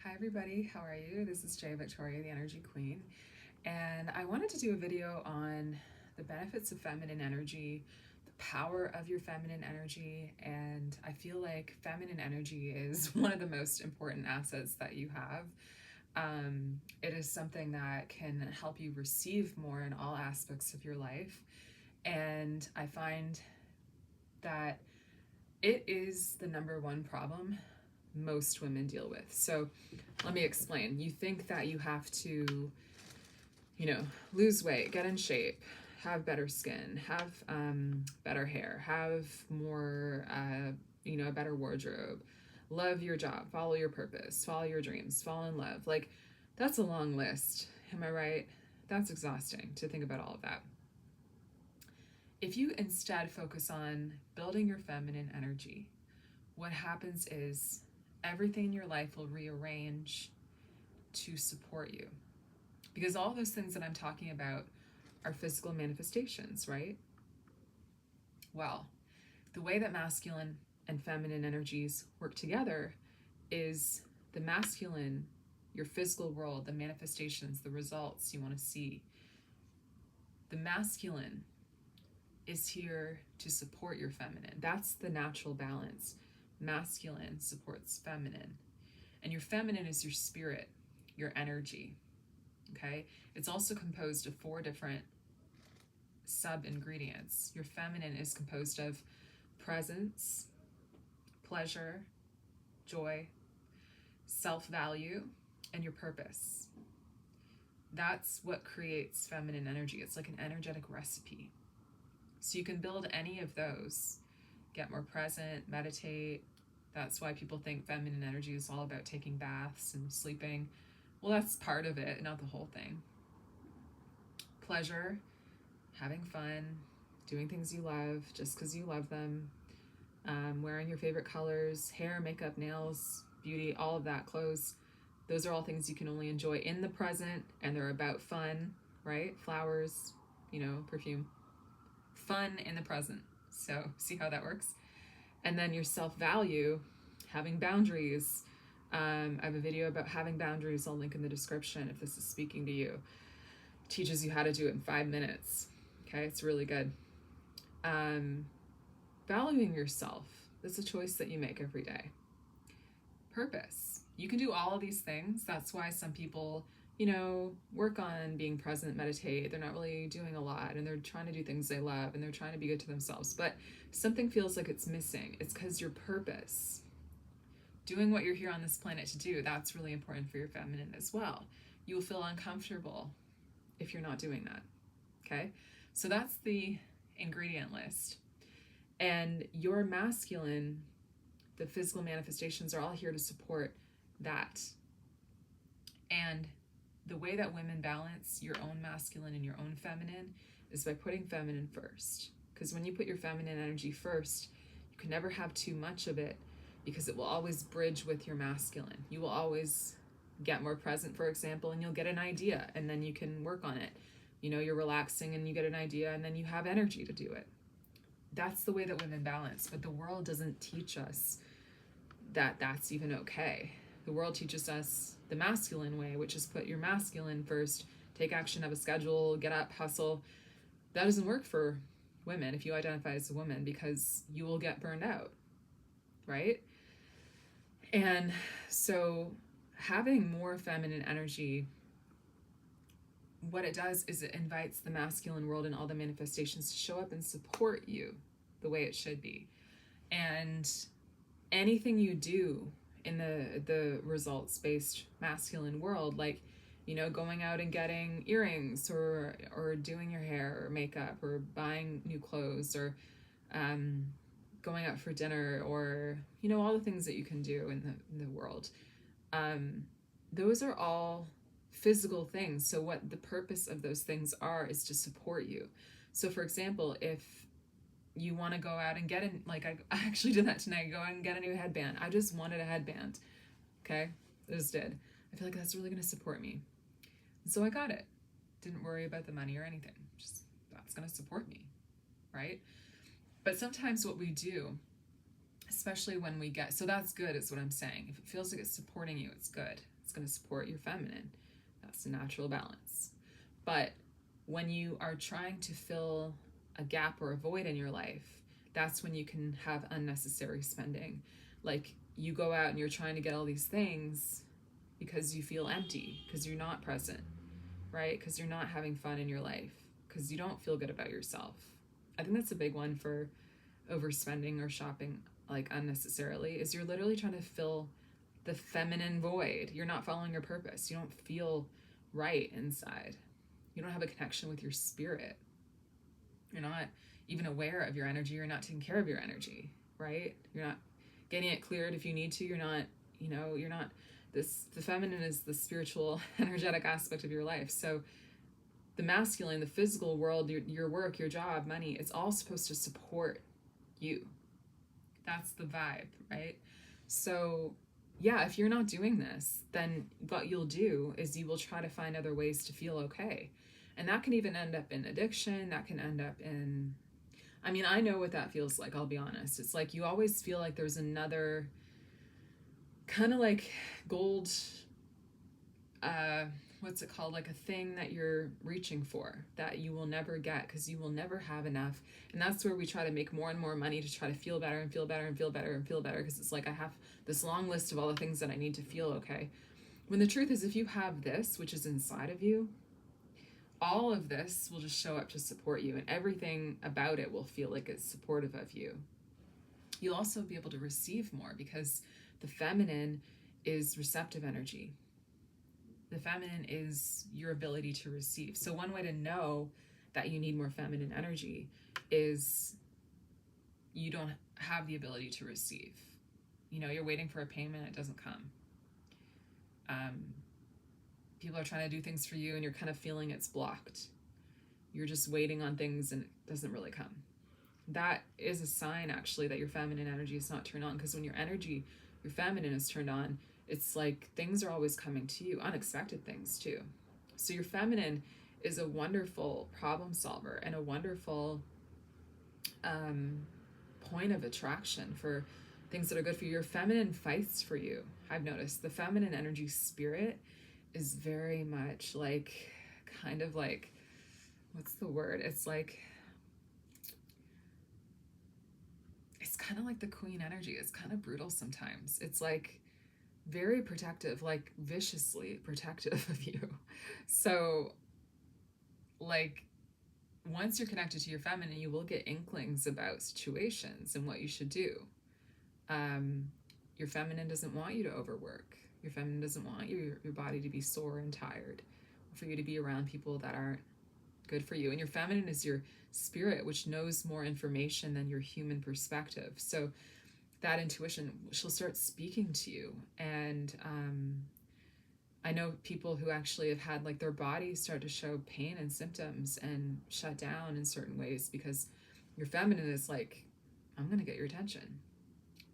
Hi everybody, how are you? This is Jay Victoria, the Energy Queen, and I wanted to do a video on the benefits of feminine energy, the power of your feminine energy, and I feel like feminine energy is one of the most important assets that you have. It is something that can help you receive more in all aspects of your life, and I find that it is the number one problem most women deal with. So let me explain. You think that you have to, lose weight, get in shape, have better skin, have better hair, have more, a better wardrobe, love your job, follow your purpose, follow your dreams, fall in love. Like, that's a long list. Am I right? That's exhausting to think about all of that. If you instead focus on building your feminine energy, what happens is everything in your life will rearrange to support you. Because all those things that I'm talking about are physical manifestations, right? Well, the way that masculine and feminine energies work together is the masculine, your physical world, the manifestations, the results you want to see. The masculine is here to support your feminine. That's the natural balance. Masculine supports feminine. And your feminine is your spirit, your energy. Okay? It's also composed of 4 different sub-ingredients. Your feminine is composed of presence, pleasure, joy, self-value, and your purpose. That's what creates feminine energy. It's like an energetic recipe. So you can build any of those. Get more present, meditate. That's why people think feminine energy is all about taking baths and sleeping. Well, that's part of it, not the whole thing. Pleasure, having fun, doing things you love just because you love them, wearing your favorite colors, hair, makeup, nails, beauty, all of that, clothes. Those are all things you can only enjoy in the present, and they're about fun, right? Flowers, perfume. Fun in the present. So see how that works? And then your self-value, having boundaries. I have a video about having boundaries. I'll link in the description if this is speaking to you. It teaches you how to do it in 5 minutes. Okay, it's really good. Valuing yourself. That's a choice that you make every day. Purpose. You can do all of these things. That's why some people, work on being present, meditate. They're not really doing a lot, and they're trying to do things they love, and they're trying to be good to themselves. But something feels like it's missing. It's because your purpose, doing what you're here on this planet to do, that's really important for your feminine as well. You will feel uncomfortable if you're not doing that. Okay? So that's the ingredient list. And your masculine, the physical manifestations are all here to support that. And the way that women balance your own masculine and your own feminine is by putting feminine first. Because when you put your feminine energy first, you can never have too much of it because it will always bridge with your masculine. You will always get more present, for example, and you'll get an idea and then you can work on it. You're relaxing and you get an idea and then you have energy to do it. That's the way that women balance, but the world doesn't teach us that that's even okay. The world teaches us the masculine way, which is put your masculine first, take action, have a schedule, get up, hustle. That doesn't work for women if you identify as a woman because you will get burned out, right? And so having more feminine energy, what it does is it invites the masculine world and all the manifestations to show up and support you the way it should be. And anything you do in the results-based masculine world, like, going out and getting earrings or doing your hair or makeup or buying new clothes or going out for dinner or, all the things that you can do in the world. Those are all physical things. So what the purpose of those things are is to support you. So for example, if you want to go out and get in, like I actually did that tonight, go out and get a new headband. I just wanted a headband. Okay. I just did. I feel like that's really going to support me. And so I got it. Didn't worry about the money or anything. Just that's going to support me. Right. But sometimes what we do especially when we get, so that's good is what I'm saying. If it feels like it's supporting you, it's good. It's going to support your feminine. That's the natural balance. But when you are trying to fill a gap or a void in your life, that's when you can have unnecessary spending. Like you go out and you're trying to get all these things because you feel empty, because you're not present, right? Because you're not having fun in your life, because you don't feel good about yourself. I think that's a big one for overspending or shopping like unnecessarily, is you're literally trying to fill the feminine void. You're not following your purpose. You don't feel right inside. You don't have a connection with your spirit. You're not even aware of your energy. You're not taking care of your energy, right? You're not getting it cleared if you need to. You're not, you're not this, the feminine is the spiritual, energetic aspect of your life. So the masculine, the physical world, your work, your job, money, it's all supposed to support you. That's the vibe, right? So yeah, if you're not doing this, then what you'll do is you will try to find other ways to feel okay. And that can even end up in addiction. That can end up in, I mean, I know what that feels like, I'll be honest. It's like you always feel like there's another kind of like gold, what's it called? Like a thing that you're reaching for that you will never get because you will never have enough. And that's where we try to make more and more money to try to feel better and feel better and feel better and feel better, because it's like I have this long list of all the things that I need to feel okay. When the truth is, if you have this, which is inside of you, all of this will just show up to support you, and everything about it will feel like it's supportive of you. You'll also be able to receive more because the feminine is receptive energy. The feminine is your ability to receive. So one way to know that you need more feminine energy is you don't have the ability to receive. You're waiting for a payment, it doesn't come. People are trying to do things for you and you're kind of feeling it's blocked. You're just waiting on things and it doesn't really come. That is a sign actually that your feminine energy is not turned on, because when your feminine is turned on, it's like things are always coming to you, unexpected things too. So your feminine is a wonderful problem solver and a wonderful point of attraction for things that are good for you. Your feminine fights for you. I've noticed the feminine energy spirit is very much like, kind of like, what's the word? It's kind of like the queen energy. It's kind of brutal sometimes. It's like very protective, like viciously protective of you. So like once you're connected to your feminine, you will get inklings about situations and what you should do. Your feminine doesn't want you to overwork. Your feminine doesn't want your body to be sore and tired, for you to be around people that aren't good for you. And your feminine is your spirit, which knows more information than your human perspective. So that intuition, she'll start speaking to you. And I know people who actually have had like their bodies start to show pain and symptoms and shut down in certain ways because your feminine is like, I'm going to get your attention.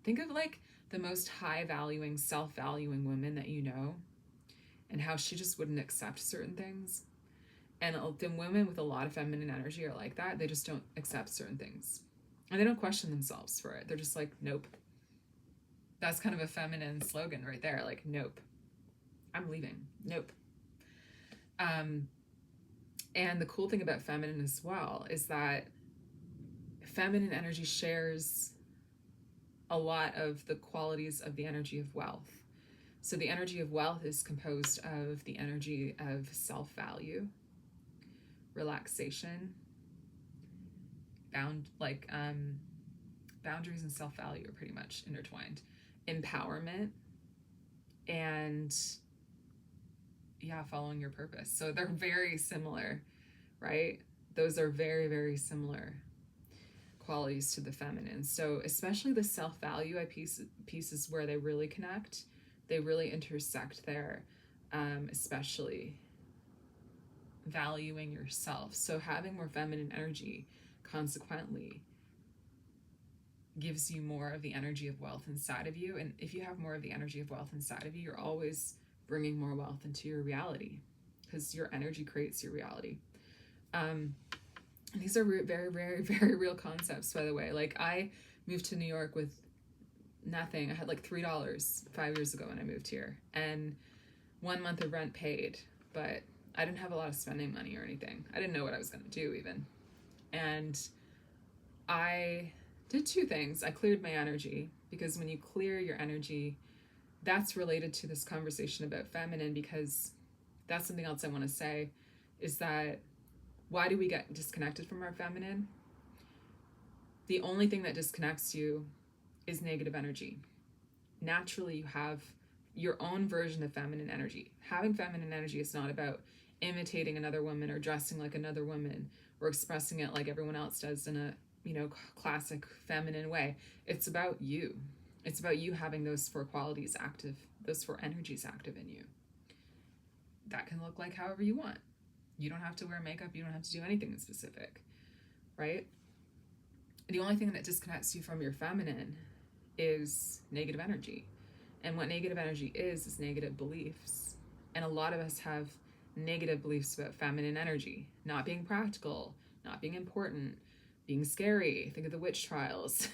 Think of like the most high valuing, self-valuing women that you know, and how she just wouldn't accept certain things. And the women with a lot of feminine energy are like that. They just don't accept certain things. And they don't question themselves for it. They're just like, nope. That's kind of a feminine slogan right there. Like, nope. I'm leaving. Nope. And the cool thing about feminine as well is that feminine energy shares a lot of the qualities of the energy of wealth. So the energy of wealth is composed of the energy of self-value, relaxation, boundaries and self-value are pretty much intertwined, empowerment, and following your purpose. So they're very similar, right? Those are very, very similar qualities to the feminine. So especially the self-value pieces where they really connect, they really intersect there, especially valuing yourself. So having more feminine energy consequently gives you more of the energy of wealth inside of you. And if you have more of the energy of wealth inside of you, you're always bringing more wealth into your reality, because your energy creates your reality. These are very, very, very real concepts, by the way. Like I moved to New York with nothing. I had like $3 5 years ago when I moved here, and 1 month of rent paid, but I didn't have a lot of spending money or anything. I didn't know what I was going to do even. And I did two things. I cleared my energy, because when you clear your energy, that's related to this conversation about feminine, because that's something else I want to say, is that why do we get disconnected from our feminine? The only thing that disconnects you is negative energy. Naturally, you have your own version of feminine energy. Having feminine energy is not about imitating another woman or dressing like another woman or expressing it like everyone else does in a, classic feminine way. It's about you. It's about you having those four qualities active, those four energies active in you. That can look like however you want. You don't have to wear makeup. You don't have to do anything specific, right? The only thing that disconnects you from your feminine is negative energy. And what negative energy is negative beliefs. And a lot of us have negative beliefs about feminine energy, not being practical, not being important, being scary. Think of the witch trials,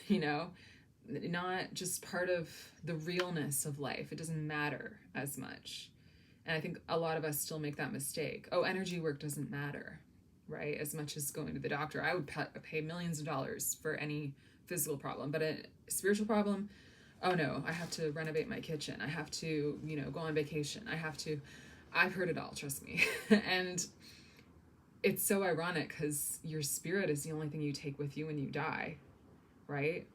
not just part of the realness of life. It doesn't matter as much. And I think a lot of us still make that mistake. Oh, energy work doesn't matter, right? As much as going to the doctor. I would pay millions of dollars for any physical problem, but a spiritual problem, oh no, I have to renovate my kitchen. I have to, go on vacation. I've heard it all, trust me. And it's so ironic because your spirit is the only thing you take with you when you die, right?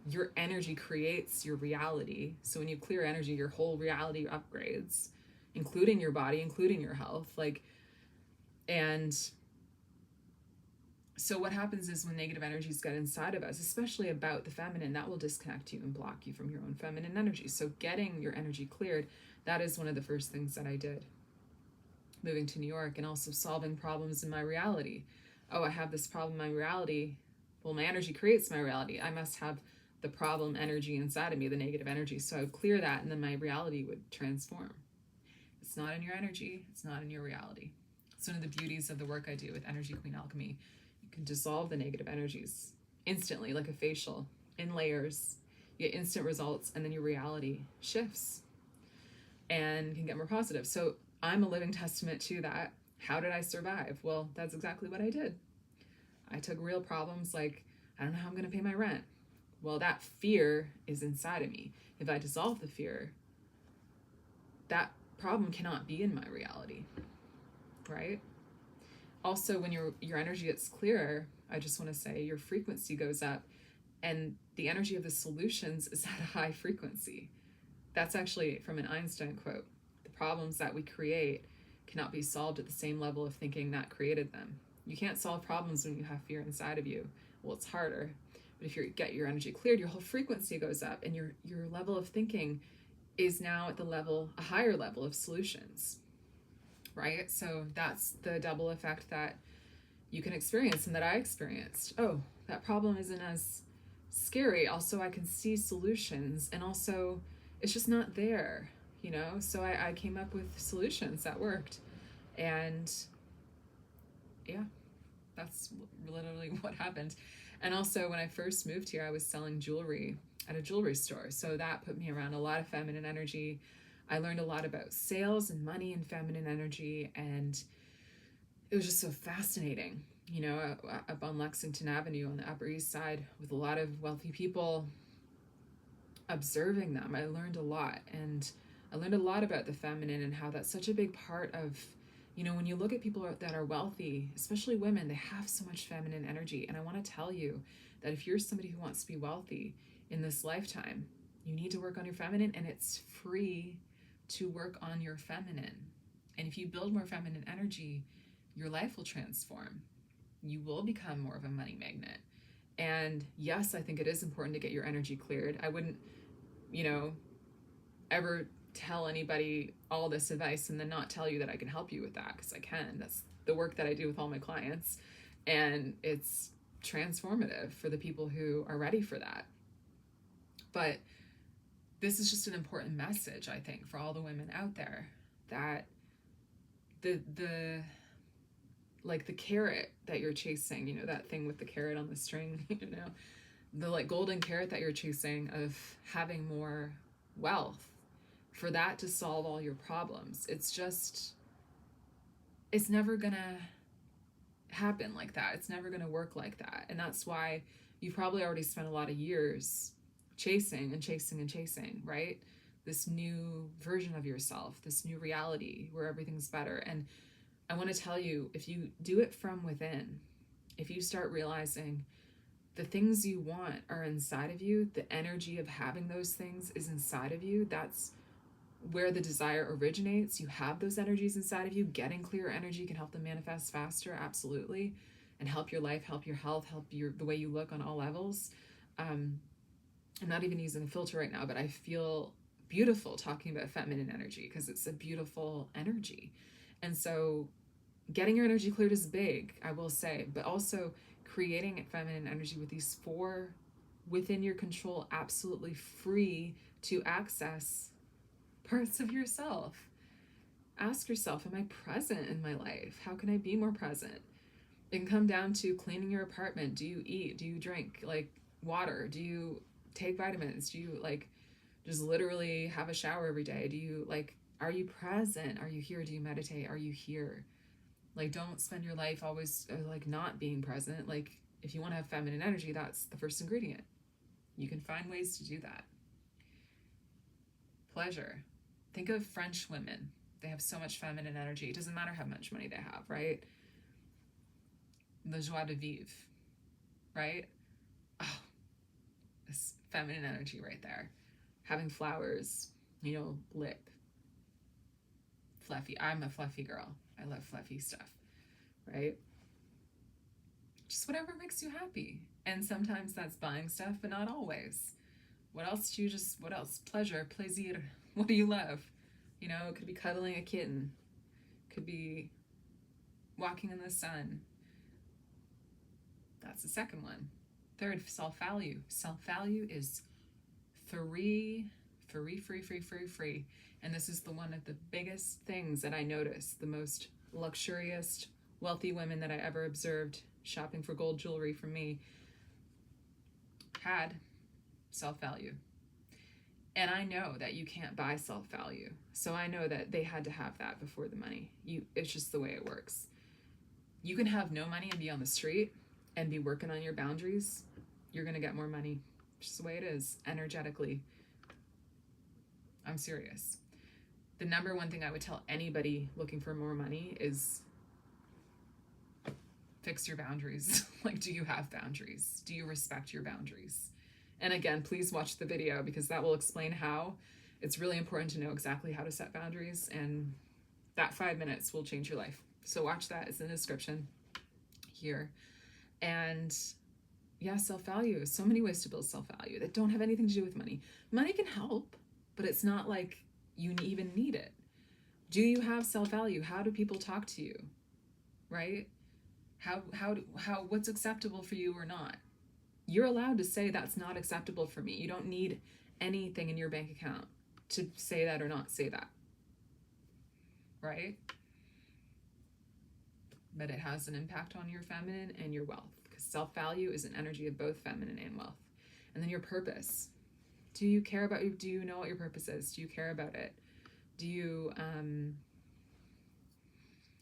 Your energy creates your reality. So when you clear energy, your whole reality upgrades, including your body, including your health. And so what happens is when negative energies get inside of us, especially about the feminine, that will disconnect you and block you from your own feminine energy. So getting your energy cleared, that is one of the first things that I did moving to New York, and also solving problems in my reality. Oh, I have this problem in my reality. Well, my energy creates my reality. I must have the problem energy inside of me, the negative energy. So I would clear that, and then my reality would transform. It's not in your energy. It's not in your reality. It's one of the beauties of the work I do with Energy Queen Alchemy. You can dissolve the negative energies instantly, like a facial, in layers. You get instant results, and then your reality shifts and can get more positive. So I'm a living testament to that. How did I survive? Well, that's exactly what I did. I took real problems like, I don't know how I'm going to pay my rent. Well, that fear is inside of me. If I dissolve the fear, that problem cannot be in my reality, right? Also, when your energy gets clearer, I just want to say your frequency goes up, and the energy of the solutions is at a high frequency. That's actually from an Einstein quote. The problems that we create cannot be solved at the same level of thinking that created them. You can't solve problems when you have fear inside of you. Well, it's harder. But if you get your energy cleared, your whole frequency goes up, and your level of thinking is now at a higher level of solutions, right? So that's the double effect that you can experience and that I experienced. Oh, that problem isn't as scary. Also, I can see solutions, and also it's just not there, So I came up with solutions that worked. And yeah, that's literally what happened. And also, when I first moved here, I was selling jewelry at a jewelry store. So that put me around a lot of feminine energy. I learned a lot about sales and money and feminine energy. And it was just so fascinating, up on Lexington Avenue on the Upper East Side with a lot of wealthy people. Observing them, I learned a lot. And I learned a lot about the feminine and how that's such a big part of, when you look at people that are wealthy, especially women, they have so much feminine energy. And I want to tell you that if you're somebody who wants to be wealthy in this lifetime, you need to work on your feminine, and it's free to work on your feminine. And if you build more feminine energy, your life will transform. You will become more of a money magnet. And yes, I think it is important to get your energy cleared. I wouldn't, ever tell anybody all this advice and then not tell you that I can help you with that, because I can. That's the work that I do with all my clients, and it's transformative for the people who are ready for that. But this is just an important message, I think, for all the women out there, that the carrot that you're chasing, that thing with the carrot on the string, the like golden carrot that you're chasing of having more wealth, for that to solve all your problems. It's never gonna happen like that. It's never gonna work like that. And that's why you've probably already spent a lot of years chasing and chasing and chasing, right? This new version of yourself, this new reality where everything's better. And I want to tell you, if you do it from within, if you start realizing the things you want are inside of you, the energy of having those things is inside of you, that's where the desire originates. You have those energies inside of you. Getting clearer energy can help them manifest faster, absolutely, and help your life, help your health, help the way you look on all levels. I'm not even using a filter right now, but I feel beautiful talking about feminine energy because it's a beautiful energy. And so getting your energy cleared is big, I will say, but also creating feminine energy with these 4 within your control, absolutely free to access parts of yourself. Ask yourself, am I present in my life? How can I be more present? It can come down to cleaning your apartment. Do you eat? Do you drink like water? Do you take vitamins? Do you like just literally have a shower every day? Do you like, are you present? Are you here? Do you meditate? Are you here? Like, don't spend your life always like not being present. Like, if you want to have feminine energy, that's the first ingredient. You can find ways to do that. Pleasure. Think of French women. They have so much feminine energy. It doesn't matter how much money they have, right? The joie de vivre, right? Oh, this feminine energy right there. Having flowers, lip. Fluffy. I'm a fluffy girl. I love fluffy stuff, right? Just whatever makes you happy. And sometimes that's buying stuff, but not always. What else? Pleasure, plaisir. What do you love? It could be cuddling a kitten. Could be walking in the sun. That's the second one. Third, self-value. Self-value is free. And this is one of the biggest things that I noticed. The most luxurious, wealthy women that I ever observed shopping for gold jewelry from me had self-value. And I know that you can't buy self-value. So I know that they had to have that before the money. It's just the way it works. You can have no money and be on the street and be working on your boundaries. You're going to get more money. Just the way it is, energetically. I'm serious. The number one thing I would tell anybody looking for more money is fix your boundaries. Like, do you have boundaries? Do you respect your boundaries? And again, please watch the video because that will explain how. It's really important to know exactly how to set boundaries, and that 5 minutes will change your life. So watch that. It's in the description here. And yeah, self-value. So many ways to build self-value that don't have anything to do with money. Money can help, but it's not like you even need it. Do you have self-value? How do people talk to you? Right? How what's acceptable for you or not? You're allowed to say that's not acceptable for me. You don't need anything in your bank account to say that or not say that. Right? But it has an impact on your feminine and your wealth, because self-value is an energy of both feminine and wealth. And then your purpose. Do you care about do you know what your purpose is? Do you care about it? Do you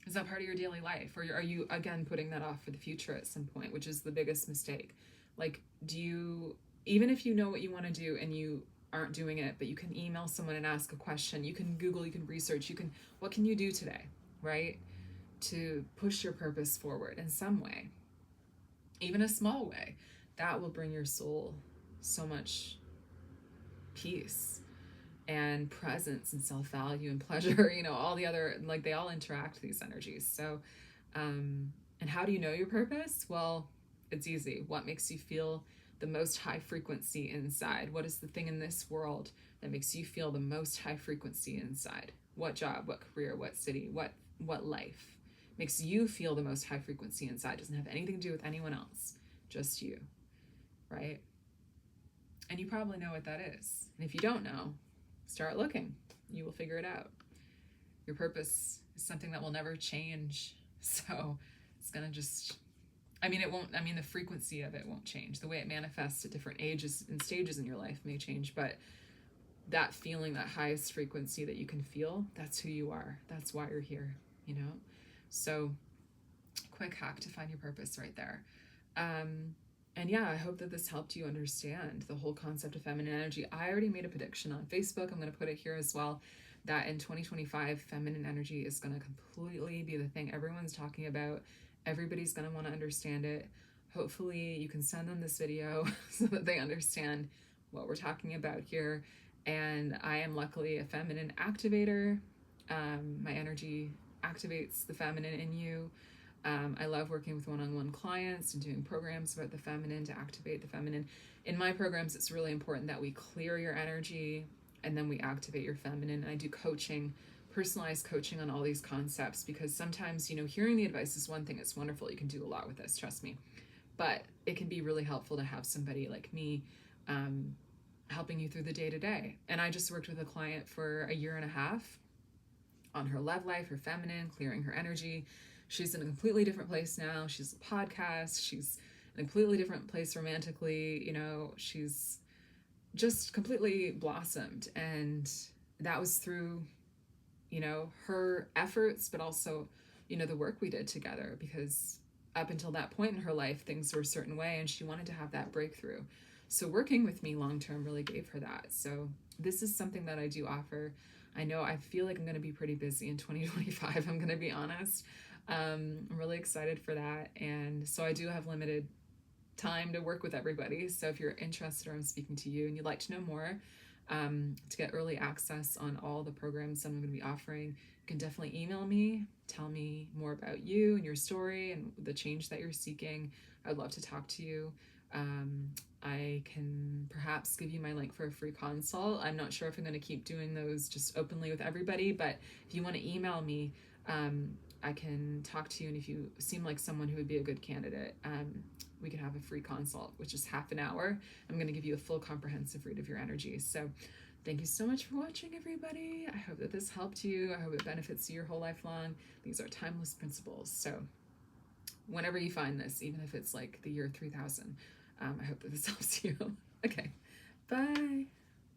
is that part of your daily life? Or are you again putting that off for the future at some point, which is the biggest mistake? Like, even if you know what you want to do and you aren't doing it, but you can email someone and ask a question, you can Google, you can research, what can you do today, right? To push your purpose forward in some way, even a small way, that will bring your soul so much peace and presence and self-value and pleasure, all the other, like, they all interact, these energies. So, and how do you know your purpose? Well, it's easy. What makes you feel the most high frequency inside? What is the thing in this world that makes you feel the most high frequency inside? What job, what career, what city, what life makes you feel the most high frequency inside? Doesn't have anything to do with anyone else, just you, right? And you probably know what that is. And if you don't know, start looking. You will figure it out. Your purpose is something that will never change. So it's going to just I mean, it won't, I mean, the frequency of it won't change. The way it manifests at different ages and stages in your life may change, but that feeling, that highest frequency that you can feel, that's who you are. That's why you're here, you know? So, quick hack to find your purpose right there. And yeah, I hope that this helped you understand the whole concept of feminine energy. I already made a prediction on Facebook. I'm going to put it here as well, that in 2025, feminine energy is going to completely be the thing everyone's talking about. Everybody's going to want to understand it. Hopefully, you can send them this video so that they understand what we're talking about here. And I am luckily a feminine activator. My energy activates the feminine in you. I love working with one-on-one clients and doing programs about the feminine to activate the feminine. In my programs, it's really important that we clear your energy and then we activate your feminine. And I do coaching, personalized coaching on all these concepts, because sometimes, you know, hearing the advice is one thing. It's wonderful. You can do a lot with this, trust me. But it can be really helpful to have somebody like me helping you through the day-to-day. And I just worked with a client for 1.5 years on her love life, her feminine, clearing her energy. She's in a completely different place now. She's a podcast. She's in a completely different place romantically. You know, she's just completely blossomed. And that was through, you know, her efforts, but also, you know, the work we did together, because up until that point in her life, things were a certain way and she wanted to have that breakthrough. So working with me long-term really gave her that. So this is something that I do offer. I know I feel like I'm going to be pretty busy in 2025. I'm going to be honest. I'm really excited for that. And so I do have limited time to work with everybody. So if you're interested or I'm speaking to you and you'd like to know more, to get early access on all the programs that I'm going to be offering, you can definitely email me, tell me more about you and your story and the change that you're seeking. I would love to talk to you. I can perhaps give you my link for a free consult. I'm not sure if I'm going to keep doing those just openly with everybody, but if you want to email me, I can talk to you, and if you seem like someone who would be a good candidate, we can have a free consult, which is half an hour. I'm going to give you a full comprehensive read of your energy. So thank you so much for watching, everybody. I hope that this helped you. I hope it benefits you your whole life long. These are timeless principles. So whenever you find this, even if it's like the year 3000, I hope that this helps you. Okay, bye.